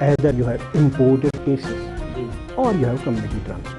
Either you have imported cases or you have community transmission.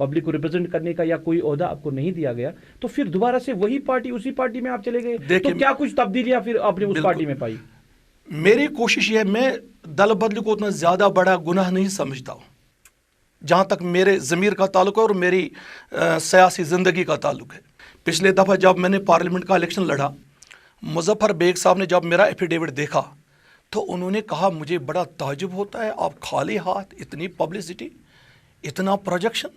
Public کو represent کرنے کا یا کوئی عہدہ آپ کو نہیں دیا گیا تو پھر دوبارہ سے وہی پارٹی اسی پارٹی میں آپ چلے گئے تو کیا کچھ تبدیلیاں پھر آپ نے اس پارٹی میں پائی؟ میری کوشش یہ ہے، میں دل بدلی کو اتنا زیادہ بڑا گناہ نہیں سمجھتا ہوں جہاں تک میرے ضمیر کا تعلق ہے اور میری سیاسی زندگی کا تعلق ہے۔ پچھلے دفعہ جب میں نے پارلیمنٹ کا الیکشن لڑا، مظفر بیگ صاحب نے جب میرا ایفیڈیوٹ دیکھا تو انہوں نے کہا مجھے بڑا تعجب ہوتا ہے، آپ خالی ہاتھ، اتنی پبلسٹی، اتنا پروجیکشن،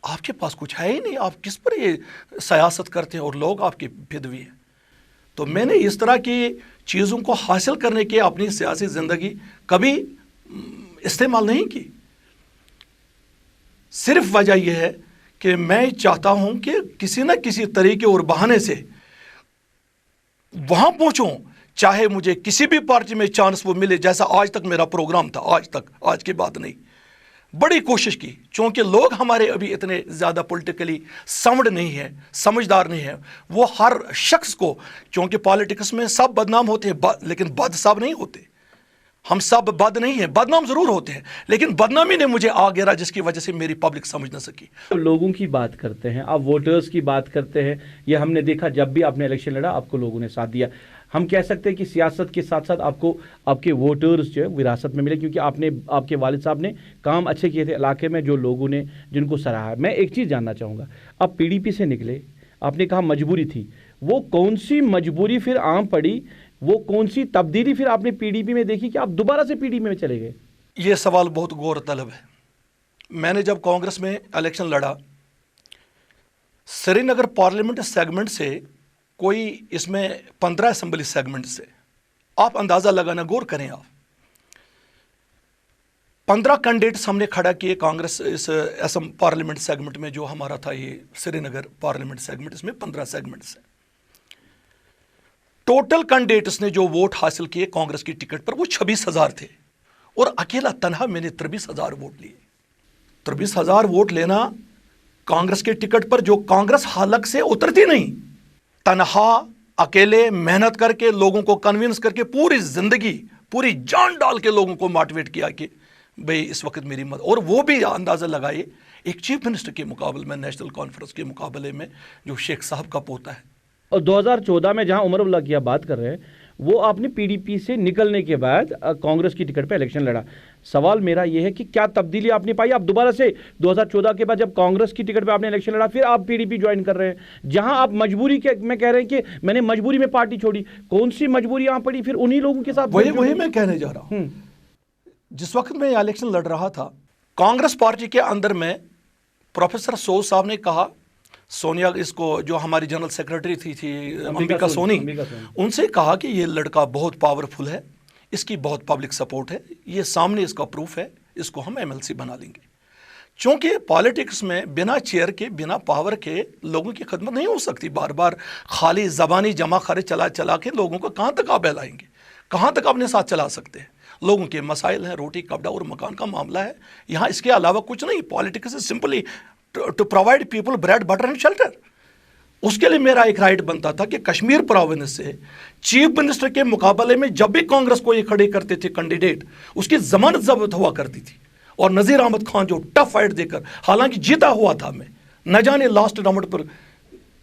آپ کے پاس کچھ ہے ہی نہیں، آپ کس پر یہ سیاست کرتے ہیں اور لوگ آپ کے فدوی ہیں۔ تو میں نے اس طرح کی چیزوں کو حاصل کرنے کے اپنی سیاسی زندگی کبھی استعمال نہیں کی۔ صرف وجہ یہ ہے کہ میں چاہتا ہوں کہ کسی نہ کسی طریقے اور بہانے سے وہاں پہنچوں، چاہے مجھے کسی بھی پارٹی میں چانس وہ ملے، جیسا آج تک میرا پروگرام تھا، آج کے بعد نہیں۔ بڑی کوشش کی، چونکہ لوگ ہمارے ابھی اتنے زیادہ پولیٹیکلی ساؤنڈ نہیں ہیں، سمجھدار نہیں ہیں۔ وہ ہر شخص کو، چونکہ پالیٹکس میں سب بدنام ہوتے ہیں لیکن بد سب نہیں ہوتے، ہم سب بد نہیں ہیں، بدنام ضرور ہوتے ہیں، لیکن بدنامی نے مجھے آ گرا جس کی وجہ سے میری پبلک سمجھ نہ سکی۔ لوگوں کی بات کرتے ہیں، آپ ووٹرز کی بات کرتے ہیں، یہ ہم نے دیکھا جب بھی آپ نے الیکشن لڑا آپ کو لوگوں نے ساتھ دیا۔ ہم کہہ سکتے ہیں کہ سیاست کے ساتھ ساتھ آپ کو آپ کے ووٹرز جو ہے وراثت میں ملے، کیونکہ آپ کے والد صاحب نے کام اچھے کیے تھے علاقے میں، جو لوگوں نے جن کو سراہا۔ میں ایک چیز جاننا چاہوں گا، آپ پی ڈی پی سے نکلے، آپ نے کہا مجبوری تھی، وہ کون سی مجبوری پھر عام پڑی، وہ کون سی تبدیلی پھر آپ نے پی ڈی پی میں دیکھی کہ آپ دوبارہ سے پی ڈی پی میں چلے گئے؟ یہ سوال بہت غور طلب ہے۔ میں نے جب کانگریس میں الیکشن لڑا، سری نگر پارلیمنٹ سیگمنٹ سے کوئی اس میں 15 اسمبلی سیگمنٹ سے، آپ اندازہ لگانا، غور کریں آپ، 15 کینڈیڈیٹس ہم نے کھڑا کیے کانگریس اس پارلیمنٹ سیگمنٹ میں، جو ہمارا تھا یہ سری نگر پارلیمنٹ سیگمنٹ، اس میں 15 سیگمنٹس ہیں۔ ٹوٹل کینڈیڈیٹس نے جو ووٹ حاصل کیے کانگریس کی ٹکٹ پر وہ 26,000 تھے، اور اکیلا تنہا میں نے 23,000 ووٹ لیے۔ 23,000 ووٹ لینا کانگریس کے ٹکٹ پر، جو کانگریس حلق سے اترتی نہیں، تنہا اکیلے محنت کر کے لوگوں کو کنونس کر کے پوری زندگی پوری جان ڈال کے لوگوں کو موٹیویٹ کیا کہ بھئی اس وقت میری مدد، اور وہ بھی اندازہ لگائے ایک چیف منسٹر کے مقابلے میں، نیشنل کانفرنس کے مقابلے میں، جو شیخ صاحب کا پوتا ہے۔ اور 2014 میں جہاں عمر اللہ کی آپ بات کر رہے ہیں، وہ آپ نے پی ڈی پی سے نکلنے کے بعد کانگریس کی ٹکٹ پہ الیکشن لڑا۔ سوال میرا یہ ہے کہ کیا تبدیلی آپ نے پائی؟ آپ دوبارہ سے 2014 کے بعد جب کانگریس کی ٹکٹ پہ آپ نے الیکشن لڑا، پھر آپ پی ڈی پی جوائن کر رہے ہیں، جہاں آپ مجبوری کے میں کہہ رہے ہیں کہ میں نے مجبوری میں پارٹی چھوڑی۔ کون سی مجبوری یہاں پڑی پھر انہی لوگوں کے ساتھ؟ وہی میں کہنے جا رہا ہوں۔ جس وقت میں الیکشن لڑ رہا تھا، کانگریس پارٹی کے اندر میں پروفیسر سوز صاحب نے کہا، سونیا اس کو جو ہماری جنرل سیکرٹری تھی امبیکا سونی، ان سے کہا کہ یہ لڑکا بہت پاورفل ہے، اس کی بہت پبلک سپورٹ ہے، یہ سامنے اس کا پروف ہے، اس کو ہم MLC بنا لیں گے۔ چونکہ پالیٹکس میں بنا چیئر کے، بنا پاور کے لوگوں کی خدمت نہیں ہو سکتی۔ بار بار خالی زبانی جمع خرچ چلا کے لوگوں کو کہاں تک آپ بہلائیں گے، کہاں تک اپنے ساتھ چلا سکتے ہیں؟ لوگوں کے مسائل ہیں، روٹی کپڑا اور مکان کا معاملہ ہے یہاں، اس کے علاوہ کچھ نہیں۔ Politics is simply to provide people bread butter and shelter. اس کے لیے میرا ایک رائٹ بنتا تھا کہ کشمیر پروونس سے چیف منسٹر کے مقابلے میں جب بھی کانگریس کو یہ کھڑے کرتے تھے کینڈیڈیٹ، اس کی ضمانت ضبط ہوا کرتی تھی۔ اور نذیر احمد خان جو ٹف فائٹ دے کر، حالانکہ جیتا ہوا تھا، میں نہ جانے لاسٹ راؤنڈ پر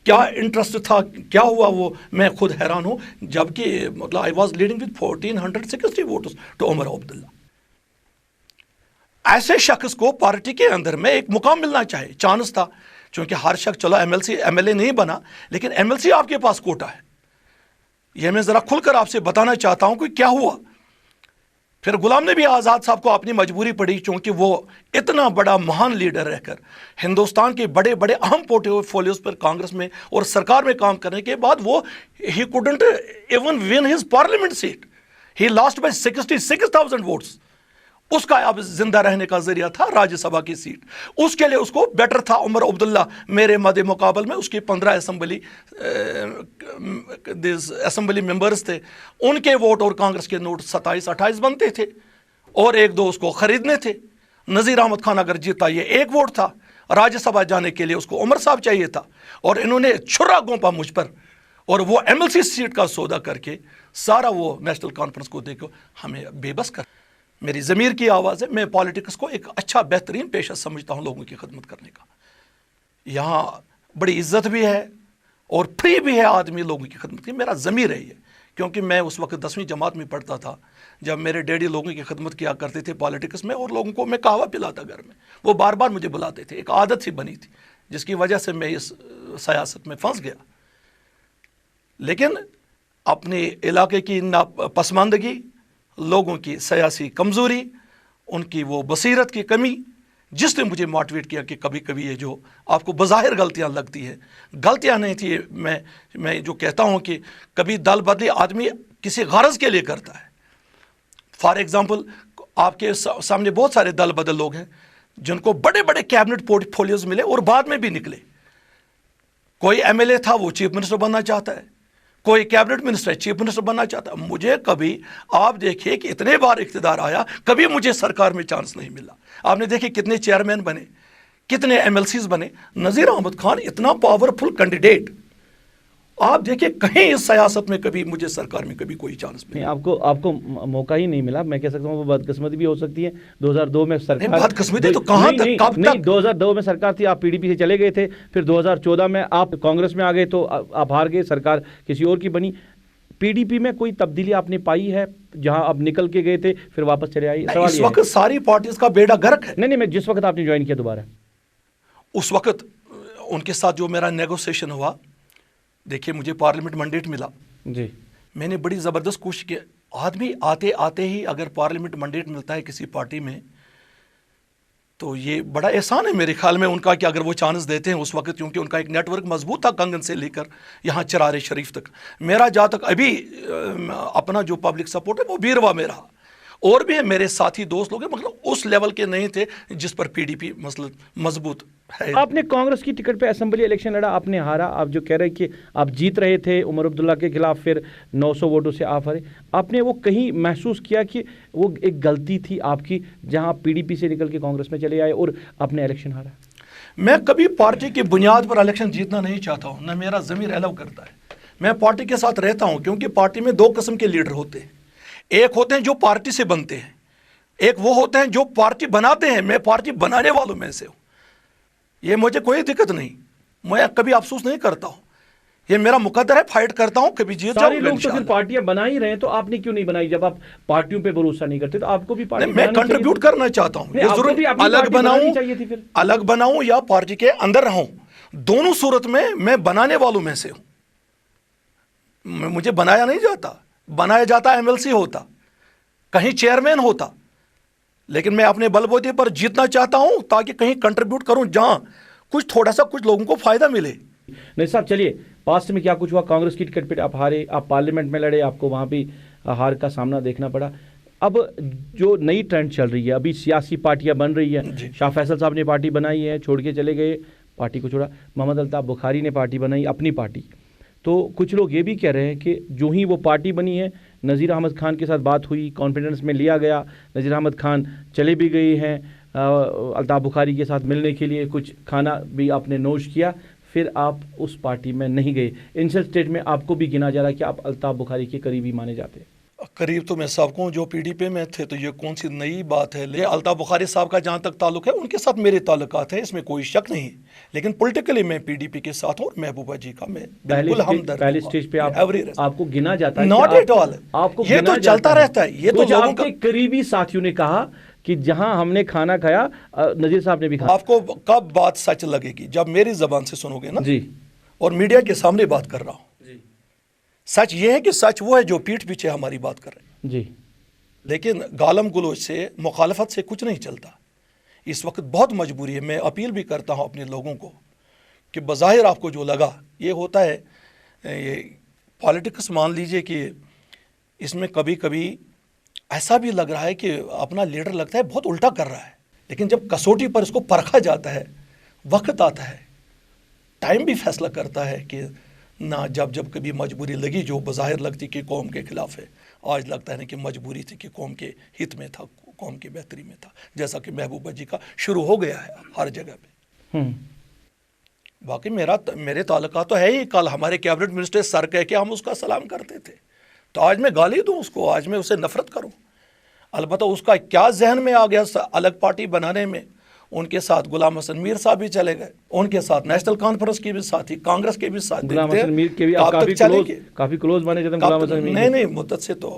کیا انٹرسٹ تھا، کیا ہوا، وہ میں خود حیران ہوں، جبکہ مطلب I was leading with 1460 votes to Omar Abdullah. ایسے شخص کو پارٹی کے اندر میں ایک مقام ملنا چاہے، چانس تھا، چونکہ ہر شخص چلو MLA نہیں بنا، لیکن MLC آپ کے پاس کوٹا ہے۔ یہ میں ذرا کھل کر آپ سے بتانا چاہتا ہوں کہ کیا ہوا۔ پھر غلام نبی آزاد صاحب کو اپنی مجبوری پڑی، چونکہ وہ اتنا بڑا مہان لیڈر رہ کر ہندوستان کے بڑے بڑے اہم پورٹ فولیوز پر کانگریس میں اور سرکار میں کام کرنے کے بعد وہ ہی couldn't even win his parliament seat. He lost by 66,000 votes. اس کا اب زندہ رہنے کا ذریعہ تھا راجیہ سبھا کی سیٹ، اس کے لیے اس کو بیٹر تھا عمر عبداللہ میرے مد مقابل میں، اس کے 15 اسمبلی ممبرز تھے، ان کے ووٹ اور کانگریس کے نوٹ 27-28 بنتے تھے، اور 1-2 اس کو خریدنے تھے۔ نذیر احمد خان اگر جیتا یہ 1 ووٹ تھا، راجیہ سبھا جانے کے لیے اس کو عمر صاحب چاہیے تھا، اور انہوں نے چھرا گونپا مجھ پر، اور وہ MLC سیٹ کا سودا کر کے سارا وہ نیشنل کانفرنس کو دے کے ہمیں بے بس کر۔ میری ضمیر کی آواز ہے. میں پالیٹکس کو ایک اچھا بہترین پیشہ سمجھتا ہوں لوگوں کی خدمت کرنے کا. یہاں بڑی عزت بھی ہے اور فری بھی ہے آدمی لوگوں کی خدمت کی. میرا ضمیر ہے یہ, کیونکہ میں اس وقت 10ویں جماعت میں پڑھتا تھا جب میرے ڈیڈی لوگوں کی خدمت کیا کرتے تھے پالیٹکس میں, اور لوگوں کو میں قہوہ پلاتا گھر میں. وہ بار بار مجھے بلاتے تھے, ایک عادت سی بنی تھی جس کی وجہ سے میں اس سیاست میں پھنس گیا. لیکن اپنے علاقے کی پسماندگی, لوگوں کی سیاسی کمزوری, ان کی وہ بصیرت کی کمی, جس نے مجھے موٹیویٹ کیا کہ کبھی کبھی یہ جو آپ کو بظاہر غلطیاں لگتی ہیں, غلطیاں نہیں تھی. میں جو کہتا ہوں کہ کبھی دل بدلی آدمی کسی غرض کے لیے کرتا ہے. فار ایگزامپل, آپ کے سامنے بہت سارے دل بدل لوگ ہیں جن کو بڑے بڑے کیبنٹ پورٹ فولیوز ملے اور بعد میں بھی نکلے. کوئی ایم ایل اے تھا, وہ چیف منسٹر بننا چاہتا ہے. کوئی کیبنٹ منسٹر چیف منسٹر بننا چاہتا ہے. مجھے کبھی آپ دیکھیے کہ اتنے بار اقتدار آیا, کبھی مجھے سرکار میں چانس نہیں ملا. آپ نے دیکھے کتنے چیئرمین بنے, کتنے ایم ایل سیز بنے. نذیر احمد خان اتنا پاورفل کینڈیڈیٹ, آپ دیکھیں کہیں اس سیاست میں کبھی مجھے سرکار میں کبھی کوئی چانس نہیں. آپ کو موقع ہی نہیں ملا. میں کہہ سکتا ہوں وہ بدقسمتی بھی ہو سکتی ہے. 2002 میں سرکار, بدقسمتی تو کہاں تک, کب تک؟ 2002 میں سرکار تھی, آپ پی ڈی پی سے چلے گئے تھے, پھر 2014 میں آپ کانگریس میں آ گئے تو آپ ہار گئے, سرکار کسی اور کی بنی. پی ڈی پی میں کوئی تبدیلی آپ نے پائی ہے جہاں آپ نکل کے گئے تھے پھر واپس چلے آئی؟ اس وقت ساری پارٹیز کا بیڑا غرق ہے. نہیں, میں جس وقت آپ نے جوائن کیا دوبارہ, اس وقت ان کے ساتھ جو میرا نیگوسیشن ہوا, دیکھیے مجھے پارلیمنٹ منڈیٹ ملا جی. میں نے بڑی زبردست کوشش کی. آدمی آتے آتے ہی اگر پارلیمنٹ منڈیٹ ملتا ہے کسی پارٹی میں تو یہ بڑا احسان ہے میرے خیال میں ان کا کہ اگر وہ چانس دیتے ہیں اس وقت, کیونکہ ان کا ایک نیٹ ورک مضبوط تھا کنگن سے لے کر یہاں چرارے شریف تک. میرا جہاں تک ابھی اپنا جو پبلک سپورٹ ہے وہ بیروا میں رہا, اور بھی میرے ساتھی دوست لوگ ہیں, مگر اس لیول کے نہیں تھے جس پر پی ڈی پی مضبوط ہے. آپ نے کانگریس کی ٹکٹ پہ اسمبلی الیکشن لڑا, آپ نے ہارا. آپ جو کہہ رہے کہ آپ جیت رہے تھے عمر عبداللہ کے خلاف, پھر 900 ووٹوں سے آپ ہارے. آپ نے وہ کہیں محسوس کیا کہ وہ ایک غلطی تھی آپ کی جہاں آپ پی ڈی پی سے نکل کے کانگریس میں چلے آئے اور آپ نے الیکشن ہارا؟ میں کبھی پارٹی کی بنیاد پر الیکشن جیتنا نہیں چاہتا ہوں, نہ میرا ضمیر الاؤ کرتا ہے. میں پارٹی کے ساتھ رہتا ہوں کیونکہ پارٹی میں 2 قسم کے لیڈر ہوتے ہیں. ایک ہوتے ہیں جو پارٹی سے بنتے ہیں, ایک وہ ہوتے ہیں جو پارٹی بناتے ہیں. میں پارٹی بنانے والوں میں سے ہوں. یہ مجھے کوئی دقت نہیں, میں کبھی افسوس نہیں کرتا ہوں, یہ میرا مقدر ہے, فائٹ کرتا ہوں, کبھی جیت جاؤں. سارے لوگ تو پھر پارٹیاں بنا ہی رہے ہیں, تو آپ نے کیوں نہیں بنائی؟ جب آپ پارٹیوں پہ بھروسہ نہیں کرتے تو آپ کو بھی پارٹی میں کنٹریبیوٹ کرنا چاہتا ہوں. یہ ضرور الگ بناؤں یا پارٹی کے اندر رہوں, دونوں صورت میں بنانے والوں میں سے ہوں. مجھے بنایا نہیں جاتا, بنایا جاتا ایم ایل سی ہوتا, کہیں چیئرمین ہوتا, لیکن میں اپنے بل بوتے پر جیتنا چاہتا ہوں تاکہ کہیں کنٹریبیوٹ کروں جہاں کچھ تھوڑا سا کچھ لوگوں کو فائدہ ملے. نہیں صاحب, چلیے پاسٹ میں کیا کچھ ہوا. کانگریس کی ٹکٹ پہ آپ ہارے, آپ پارلیمنٹ میں لڑے, آپ کو وہاں بھی ہار کا سامنا دیکھنا پڑا. اب جو نئی ٹرینڈ چل رہی ہے, ابھی سیاسی پارٹیاں بن رہی ہیں. شاہ فیصل صاحب نے پارٹی بنائی ہے, چھوڑ کے چلے گئے, پارٹی کو چھوڑا. محمد الطاف بخاری نے پارٹی بنائی, اپنی پارٹی. تو کچھ لوگ یہ بھی کہہ رہے ہیں کہ جو ہی وہ پارٹی بنی ہے, نذیر احمد خان کے ساتھ بات ہوئی, کانفیڈنس میں لیا گیا, نذیر احمد خان چلے بھی گئے ہیں الطاف بخاری کے ساتھ ملنے کے لیے, کچھ کھانا بھی آپ نے نوش کیا, پھر آپ اس پارٹی میں نہیں گئے. انسل اسٹیٹ میں آپ کو بھی گنا جا رہا ہے کہ آپ الطاف بخاری کے قریبی مانے جاتے ہیں. قریب تو میں سب کو جو پی ڈی پی میں تھے, تو یہ کون سی نئی بات ہے. لیکن الطاف بخاری صاحب کا جہاں تک تعلق ہے ان کے ساتھ میرے تعلقات ہیں, اس میں کوئی شک نہیں. لیکن پولیٹیکلی میں پی ڈی پی کے ساتھ ہوں, اور محبوبہ جی کا میں بالکل ہمدرد. پہلے اسٹیج پہ آپ کو گنا جاتا ہے؟ ناٹ ایٹ آل, یہ تو چلتا رہتا ہے. یہ تو لوگوں کے قریبی ساتھیوں نے کہا کہ جہاں ہم نے کھانا کھایا, نذیر صاحب نے بھی کھایا. آپ کو کب بات سچ لگے گی؟ جب میری زبان سے سنو گے نا, جی, اور میڈیا کے سامنے بات کر رہا ہوں. سچ یہ ہے کہ سچ وہ ہے جو پیٹھ پیچھے ہماری بات کر رہے ہیں. جی, لیکن گالم گلوچ سے, مخالفت سے کچھ نہیں چلتا. اس وقت بہت مجبوری ہے. میں اپیل بھی کرتا ہوں اپنے لوگوں کو کہ بظاہر آپ کو جو لگا, یہ ہوتا ہے, یہ پالیٹکس مان لیجئے کہ اس میں کبھی کبھی ایسا بھی لگ رہا ہے کہ اپنا لیڈر لگتا ہے بہت الٹا کر رہا ہے, لیکن جب کسوٹی پر اس کو پرکھا جاتا ہے, وقت آتا ہے, ٹائم بھی فیصلہ کرتا ہے کہ نہ, جب کبھی مجبوری لگی جو بظاہر لگتی کہ قوم کے خلاف ہے, آج لگتا ہے کہ مجبوری تھی کہ قوم کے ہت میں تھا, قوم کی بہتری میں تھا, جیسا کہ محبوبہ جی کا شروع ہو گیا ہے ہر جگہ پہ. باقی میرے تعلقات تو ہے ہی. کل ہمارے کیبنٹ منسٹر سر کہہ کے ہم اس کا سلام کرتے تھے, تو آج میں گالی دوں اس کو, آج میں اسے نفرت کروں؟ البتہ اس کا کیا ذہن میں آ گیا الگ پارٹی بنانے میں، ان کے ساتھ غلام حسن میر صاحب بھی چلے گئے، ان کے ساتھ نیشنل کانفرنس کی بھی ساتھی، کانگریس کے بھی ساتھ، غلام حسن میر کے بھی کافی کلوز بنے جب غلام حسن میر نہیں مدت سے تو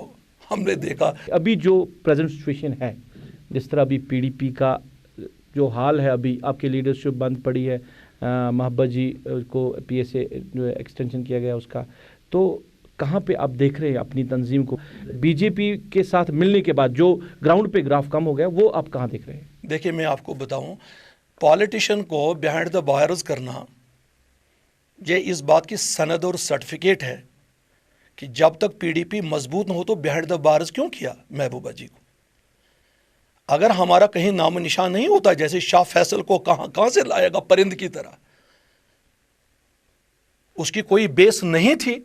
ہم نے دیکھا۔ ابھی جو پریزنٹ سچویشن ہے، جس طرح ابھی پی ڈی پی کا جو حال ہے، ابھی آپ کی لیڈرشپ بند پڑی ہے، محبت جی کو پی ایس اے جو ایکسٹینشن کیا گیا اس کا، تو کہاں پہ آپ دیکھ رہے ہیں اپنی تنظیم کو بی جے پی کے ساتھ ملنے کے بعد جو گراؤنڈ پہ گراف کم ہو گیا، وہ آپ کہاں دیکھ رہے ہیں؟ دیکھیں میں آپ کو بتاؤں، پالیٹیشین کو بیہائنڈ دا بارز کرنا یہ اس بات کی سند اور سرٹیفکیٹ ہے کہ جب تک پی ڈی پی مضبوط نہ ہو تو بیہائنڈ دا بارز کیوں کیا محبوبہ جی کو؟ اگر ہمارا کہیں نام و نشان نہیں ہوتا، جیسے شاہ فیصل کو کہاں سے لائے گا پرند کی طرح، اس کی کوئی بیس نہیں تھی،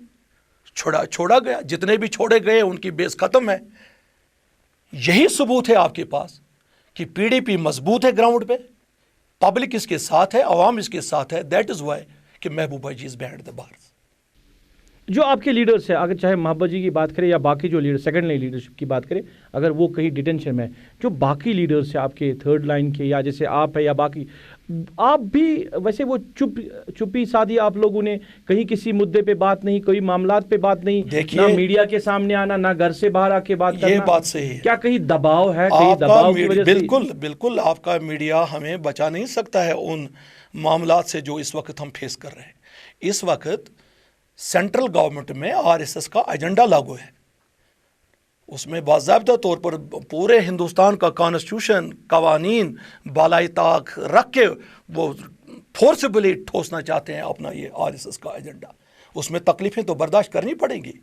چھوڑا گیا، جتنے بھی چھوڑے گئے ان کی بیس ختم ہے۔ یہی ثبوت ہے آپ کے پاس کہ پی ڈی پی مضبوط ہے گراؤنڈ پہ، پبلک اس کے ساتھ ہے، عوام اس کے ساتھ ہے، دیٹ از وائی کہ محبوبہ جی از بیہائنڈ دا بارز۔ جو آپ کے لیڈرز ہیں، اگر چاہے محبت جی کی بات کریں یا باقی جو لیڈر سیکنڈ لائن لیڈرشپ کی بات کریں، اگر وہ کہیں ڈیٹینشن میں، جو باقی لیڈرز ہیں آپ کے تھرڈ لائن کے، یا جیسے آپ ہے یا باقی، آپ بھی ویسے وہ چپی سادھی آپ لوگوں نے کہیں کسی مدعے پہ بات نہیں، کوئی معاملات پہ بات نہیں، نہ میڈیا کے سامنے آنا، نہ گھر سے باہر آ کے بات کرنا، یہ بات صحیح ہے۔ کیا کہیں دباؤ ہے؟ کہیں دباؤ کی وجہ سے؟ بالکل آپ کا میڈیا ہمیں بچا نہیں سکتا ہے ان معاملات سے جو اس وقت ہم فیس کر رہے ہیں۔ اس وقت سینٹرل گورنمنٹ میں آر ایس ایس کا ایجنڈا لاگو ہے، اس میں باضابطہ طور پر پورے ہندوستان کا کانسٹیٹیوشن، قوانین بالائی طاق رکھ کے وہ فورسبلی ٹھوسنا چاہتے ہیں اپنا یہ آر ایس ایس کا ایجنڈا۔ اس میں تکلیفیں تو برداشت کرنی پڑیں گی،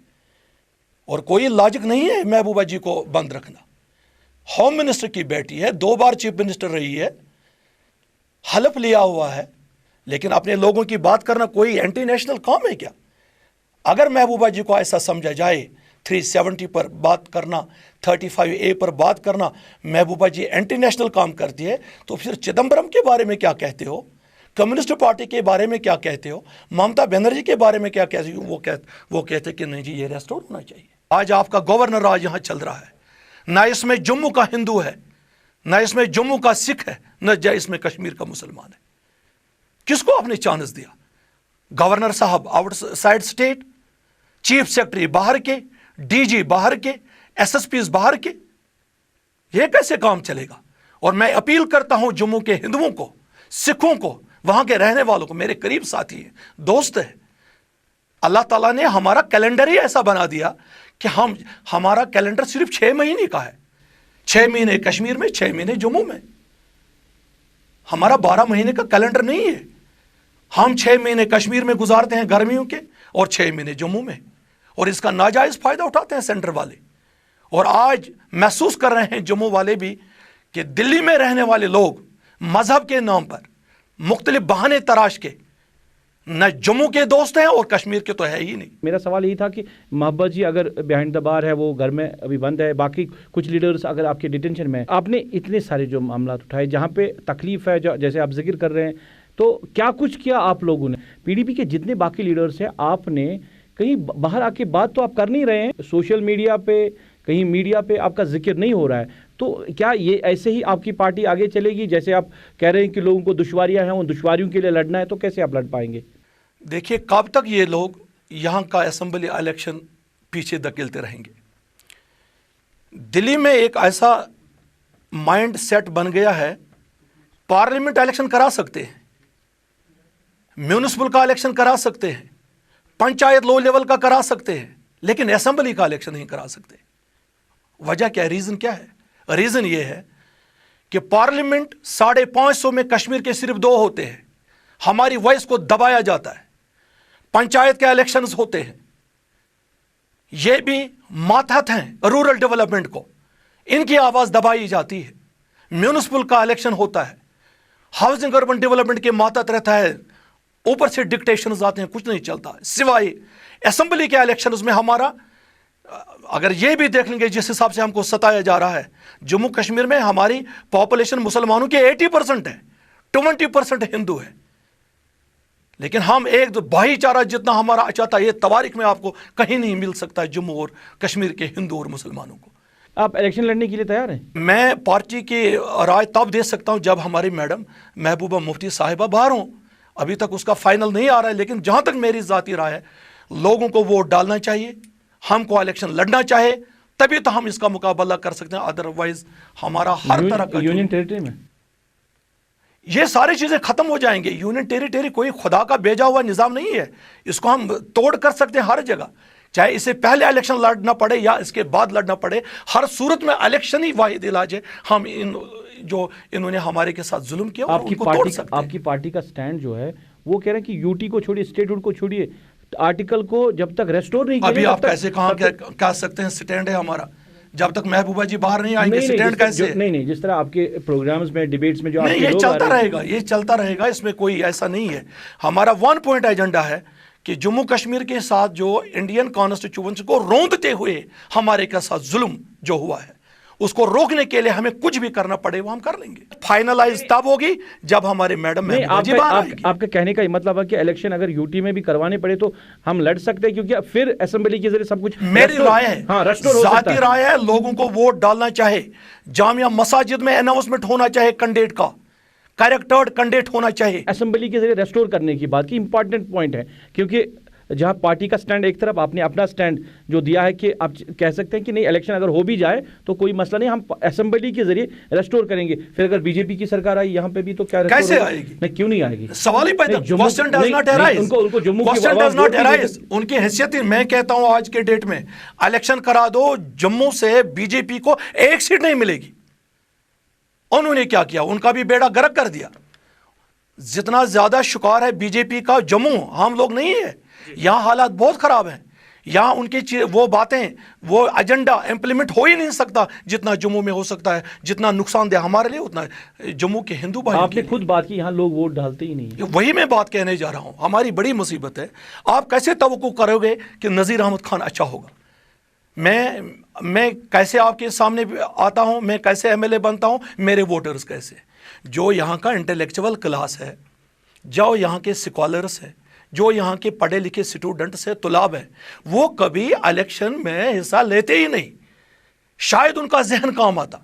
اور کوئی لاجک نہیں ہے محبوبہ جی کو بند رکھنا۔ ہوم منسٹر کی بیٹی ہے، 2 بار چیف منسٹر رہی ہے، حلف لیا ہوا ہے، لیکن اپنے لوگوں کی بات کرنا کوئی اینٹی نیشنل کام ہے کیا؟ اگر محبوبہ جی کو ایسا سمجھا جائے 370 پر بات کرنا، 35A پر بات کرنا محبوبہ جی اینٹی نیشنل کام کرتی ہے، تو پھر چدمبرم کے بارے میں کیا کہتے ہو؟ کمیونسٹ پارٹی کے بارے میں کیا کہتے ہو؟ ممتا بنرجی کے بارے میں کیا کہتے ہو؟ وہ کہتے کہ نہیں جی یہ ریسٹور ہونا چاہیے۔ آج آپ کا گورنر راج یہاں چل رہا ہے، نہ اس میں جموں کا ہندو ہے، نہ اس میں جموں کا سکھ ہے، نہ اس میں کشمیر کا مسلمان ہے۔ کس کو آپ نے چانس دیا؟ گورنر صاحب out side state, chief secretary باہر کے، ڈی جی باہر کے، ایس ایس پیز باہر کے، یہ کیسے کام چلے گا؟ اور میں اپیل کرتا ہوں جموں کے ہندوؤں کو، سکھوں کو، وہاں کے رہنے والوں کو، میرے قریب ساتھی ہیں، دوست ہیں، اللہ تعالیٰ نے ہمارا کیلنڈر ہی ایسا بنا دیا کہ ہمارا کیلنڈر صرف 6 مہینے کا ہے، 6 مہینے کشمیر میں، 6 مہینے جموں میں، ہمارا 12 مہینے کا کیلنڈر نہیں ہے۔ ہم 6 مہینے کشمیر میں گزارتے ہیں گرمیوں کے، اور 6 مہینے جموں میں، اور اس کا ناجائز فائدہ اٹھاتے ہیں سینٹر والے۔ اور آج محسوس کر رہے ہیں جموں والے بھی کہ دلی میں رہنے والے لوگ مذہب کے نام پر مختلف بہانے تراش کے نہ جموں کے دوست ہیں اور کشمیر کے تو ہے ہی نہیں۔ میرا سوال یہی تھا کہ محبت جی اگر بیہائنڈ دا بار ہے، وہ گھر میں ابھی بند ہے، باقی کچھ لیڈرز اگر آپ کے ڈیٹینشن میں، آپ نے اتنے سارے جو معاملات اٹھائے جہاں پہ تکلیف ہے، جیسے آپ ذکر کر رہے ہیں، تو کیا کچھ کیا آپ لوگوں نے؟ پی ڈی پی کے جتنے باقی لیڈرز ہیں، آپ نے کہیں باہر آ کے بات تو آپ کر نہیں رہے ہیں، سوشل میڈیا پہ، کہیں میڈیا پہ آپ کا ذکر نہیں ہو رہا ہے، تو کیا یہ ایسے ہی آپ کی پارٹی آگے چلے گی؟ جیسے آپ کہہ رہے ہیں کہ لوگوں کو دشواریاں ہیں، ان دشواریوں کے لیے لڑنا ہے، تو کیسے آپ لڑ پائیں گے؟ دیکھیے کب تک یہ لوگ یہاں کا اسمبلی الیکشن پیچھے دھکیلتے رہیں گے؟ دلی میں ایک ایسا مائنڈ سیٹ بن گیا ہے، پارلیمنٹ الیکشن کرا سکتے ہیں، میونسپل کا الیکشن کرا سکتے ہیں، پنچایت لو لیول کا کرا سکتے ہیں، لیکن اسمبلی کا الیکشن نہیں کرا سکتے۔ وجہ کیا ہے؟ ریزن کیا ہے؟ ریزن یہ ہے کہ پارلیمنٹ 550 میں کشمیر کے صرف 2 ہوتے ہیں، ہماری وائس کو دبایا جاتا ہے۔ پنچایت کے الیکشنز ہوتے ہیں، یہ بھی ماتحت ہیں رورل ڈیولپمنٹ کو، ان کی آواز دبائی جاتی ہے۔ میونسپل کا الیکشن ہوتا ہے، ہاؤسنگ اربن ڈیولپمنٹ کے ماتحت رہتا ہے، اوپر سے ڈکٹیشنز آتے ہیں، کچھ نہیں چلتا سوائے اسمبلی کے الیکشنز میں ہمارا، اگر یہ بھی دیکھ لیں گے جس حساب سے ہم کو ستایا جا رہا ہے، جموں کشمیر میں ہماری پاپولیشن مسلمانوں کے 80% ہے، 20% ہندو ہے، لیکن ہم ایک دو بھائی چارہ جتنا ہمارا اچھا تھا، یہ تواریخ میں آپ کو کہیں نہیں مل سکتا ہے جموں اور کشمیر کے ہندو اور مسلمانوں کو۔ آپ الیکشن لڑنے کے لیے تیار ہیں؟ میں پارٹی کی رائے تب دے سکتا ہوں جب ہماری میڈم محبوبہ مفتی صاحبہ باہر ہوں. ابھی تک اس کا فائنل نہیں آ رہا ہے، لیکن جہاں تک میری ذاتی رائے ہے لوگوں کو ووٹ ڈالنا چاہیے، ہم کو الیکشن لڑنا چاہے، تبھی تو ہم اس کا مقابلہ کر سکتے ہیں. ادروائز ہمارا ہر طرح کا یونین ٹیریٹری میں یہ ساری چیزیں ختم ہو جائیں گے. یونین ٹیریٹری کوئی خدا کا بھیجا ہوا نظام نہیں ہے، اس کو ہم توڑ کر سکتے ہیں ہر جگہ، چاہے اسے پہلے الیکشن لڑنا پڑے یا اس کے بعد لڑنا پڑے. ہر صورت میں الیکشن ہی واحد علاج ہے. ہم جو انہوں نے ہمارے کے ساتھ ظلم کیا ان کو توڑ سکتے ہیں. آپ کی پارٹی کا سٹینڈ جو ہے وہ کہہ رہے ہیں کہ یوٹی کو چھوڑیے، اسٹیٹ ہوڈ کو چھوڑیے، آرٹیکل کو جب تک ریسٹور نہیں کیا ابھی آپ کیسے کہہ سکتے ہیں سٹینڈ ہے ہمارا؟ جب تک محبوبہ جی باہر نہیں آئیں گے سٹینڈ کیسے؟ نہیں، جس طرح آپ کے پروگرامز میں ڈیبیٹس میں جو نہیں، یہ چلتا رہے گا، یہ چلتا رہے گا، اس میں کوئی ایسا نہیں ہے. ہمارا 1 پوائنٹ ایجنڈا ہے کہ جموں کشمیر کے ساتھ جو انڈین کانسٹیٹیوشن کو روندتے ہوئے ہمارے کے ساتھ ظلم جو ہوا ہے اس کو روکنے کے لیے ہمیں کچھ بھی کرنا پڑے وہ ہم کر لیں گے. فائنلائز تب ہوگی جب ہمارے میڈم محبوبہ جی باہر آئے گی. آپ کا کہنے کا یہ مطلب ہے کہ الیکشن اگر یوٹی میں بھی کروانے پڑے تو ہم لڑ سکتے ہیں، کیونکہ پھر اسمبلی کے ذریعے سب کچھ. میری رائے ہے، ذاتی رائے ہے، لوگوں کو ووٹ ڈالنا چاہے، جامعہ مساجد میں اناؤنسمنٹ ہونا چاہے کینڈیڈیٹ کا، کریکٹرڈ کینڈیڈیٹ ہونا چاہیے. اسمبلی کے ذریعے ریسٹور کرنے کی بات کی امپورٹنٹ پوائنٹ ہے، کیونکہ جہاں پارٹی کا سٹینڈ ایک طرف، آپ نے اپنا سٹینڈ جو دیا ہے کہ آپ کہہ سکتے ہیں کہ نہیں الیکشن اگر ہو بھی جائے تو کوئی مسئلہ نہیں، ہم اسمبلی کے ذریعے ریسٹور کریں گے. پھر اگر بی جے پی کی سرکار آئی یہاں پہ بھی تو کیا کیسے آئے گی؟ نہیں، کیوں نہیں آئے گی؟ سوال ہی پیدا. Question does not arise. ان کو Jammu question does not arise. ان کی حیثیت ہی میں کہتا ہوں آج کے ڈیٹ میں الیکشن کرا دو، جموں سے بی جے پی کو 1 سیٹ نہیں ملے گی. انہوں نے کیا کیا؟ ان کا بھی بیڑا غرق کر دیا. جتنا زیادہ شکار ہے بی جے پی کا جموں، ہم لوگ نہیں ہے. یہاں حالات بہت خراب ہیں. یہاں ان کی وہ باتیں، وہ ایجنڈا امپلیمنٹ ہو ہی نہیں سکتا جتنا جموں میں ہو سکتا ہے. جتنا نقصان دہ ہمارے لیے اتنا جموں کے ہندو بھائی. آپ نے خود بات کی یہاں لوگ ووٹ ڈالتے ہی نہیں. وہی میں بات کہنے جا رہا ہوں، ہماری بڑی مصیبت ہے. آپ کیسے توقع کرو گے کہ نذیر احمد خان اچھا ہوگا؟ میں کیسے آپ کے سامنے آتا ہوں، میں کیسے ایم ایل اے بنتا ہوں، میرے ووٹرز کیسے؟ جو یہاں کا انٹلیکچوئل کلاس ہے، جو یہاں کے اسکالرس ہیں، جو یہاں کے پڑھے لکھے اسٹوڈنٹس ہیں، طلاب ہیں، وہ کبھی الیکشن میں حصہ لیتے ہی نہیں. شاید ان کا ذہن کام آتا.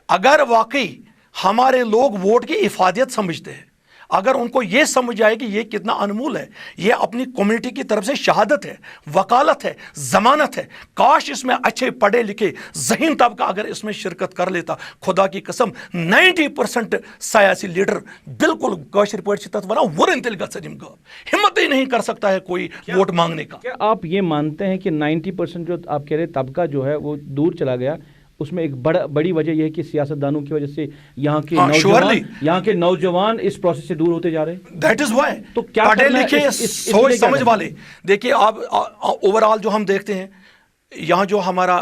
اگر واقعی ہمارے لوگ ووٹ کی افادیت سمجھتے ہیں، اگر ان کو یہ سمجھ آئے کہ یہ کتنا انمول ہے، یہ اپنی کمیونٹی کی طرف سے شہادت ہے، وکالت ہے، ضمانت ہے، کاش اس میں اچھے پڑھے لکھے ذہین طبقہ اگر اس میں شرکت کر لیتا. خدا کی قسم 90% سیاسی لیڈر بالکل کاشر پاٹ تک ونان ورن تیل گھن ہمت ہی نہیں کر سکتا ہے کوئی ووٹ مانگنے کا. کیا آپ یہ مانتے ہیں کہ 90% جو آپ کہہ رہے طبقہ جو ہے وہ دور چلا گیا؟ اس میں ایک بڑی وجہ یہ ہے کہ سیاستدانوں کی وجہ سے یہاں کے نوجوان اس پروسیس سے دور ہوتے جا رہے ہیں. دیٹ از وائی تو کیا پڑھے لکھے سوچ سمجھ والے. دیکھیے آپ اوور آل جو ہم دیکھتے ہیں یہاں جو ہمارا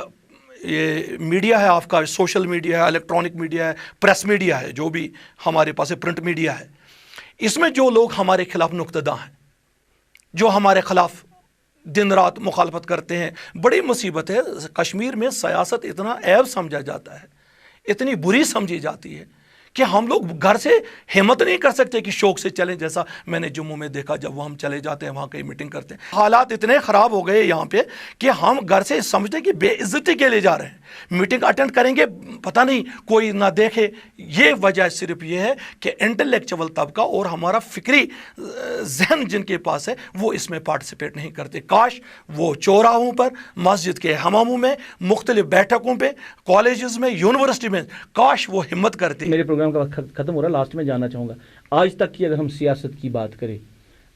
یہ میڈیا ہے، آپ کا سوشل میڈیا ہے، الیکٹرانک میڈیا ہے، پریس میڈیا ہے، جو بھی ہمارے پاس پرنٹ میڈیا ہے، اس میں جو لوگ ہمارے خلاف نقطہ ہیں، جو ہمارے خلاف دن رات مخالفت کرتے ہیں، بڑی مصیبت ہے. کشمیر میں سیاست اتنا عیب سمجھا جاتا ہے، اتنی بری سمجھی جاتی ہے کہ ہم لوگ گھر سے ہمت نہیں کر سکتے کہ شوق سے چلیں. جیسا میں نے جموں میں دیکھا، جب وہ ہم چلے جاتے ہیں وہاں کہیں میٹنگ کرتے ہیں، حالات اتنے خراب ہو گئے یہاں پہ کہ ہم گھر سے سمجھتے ہیں کہ بے عزتی کے لیے جا رہے ہیں. میٹنگ اٹینڈ کریں گے، پتہ نہیں کوئی نہ دیکھے. یہ وجہ صرف یہ ہے کہ انٹلیکچوئل طبقہ اور ہمارا فکری ذہن جن کے پاس ہے وہ اس میں پارٹیسپیٹ نہیں کرتے. کاش وہ چوراہوں پر، مسجد کے حماموں میں، مختلف بیٹھکوں پہ، کالجز میں، یونیورسٹی میں، کاش وہ ہمت کرتے. میرے پروگرام کا وقت ختم ہو رہا ہے، لاسٹ میں جاننا چاہوں گا آج تک کی اگر ہم سیاست کی بات کریں،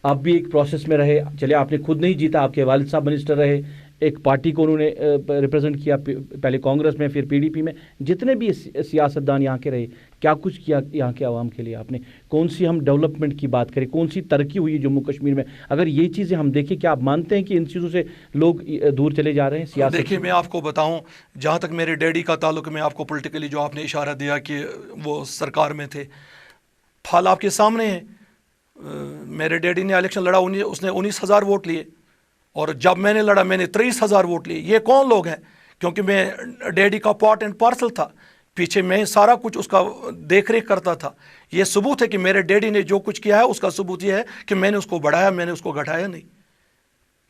آپ بھی ایک پروسیس میں رہے. چلے آپ نے خود نہیں جیتا، آپ کے والد صاحب منسٹر رہے، ایک پارٹی کو انہوں نے ریپرزینٹ کیا، پہلے کانگریس میں پھر پی ڈی پی میں. جتنے بھی سیاستدان یہاں کے رہے، کیا کچھ کیا یہاں کے عوام کے لیے؟ آپ نے کون سی ہم ڈیولپمنٹ کی بات کریں، کون سی ترقی ہوئی جموں کشمیر میں؟ اگر یہ چیزیں ہم دیکھیں، کیا آپ مانتے ہیں کہ ان چیزوں سے لوگ دور چلے جا رہے ہیں سیاست؟ دیکھیے میں آپ کو بتاؤں، جہاں تک میرے ڈیڈی کا تعلق، میں آپ کو پولیٹیکلی جو آپ نے اشارہ دیا کہ وہ سرکار میں تھے، پھل آپ کے سامنے ہے. میرے ڈیڈی نے الیکشن لڑا، اس نے 19,000 ووٹ لیے، اور جب میں نے لڑا میں نے 23,000 ووٹ لیے. یہ کون لوگ ہیں؟ کیونکہ میں ڈیڈی کا پارٹ اینڈ پارسل تھا، پیچھے میں سارا کچھ اس کا دیکھ ریکھ کرتا تھا. یہ ثبوت ہے کہ میرے ڈیڈی نے جو کچھ کیا ہے اس کا ثبوت یہ ہے کہ میں نے اس کو بڑھایا، میں نے اس کو گھٹایا نہیں.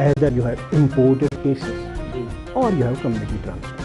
Either you have imported cases or you have community transfer.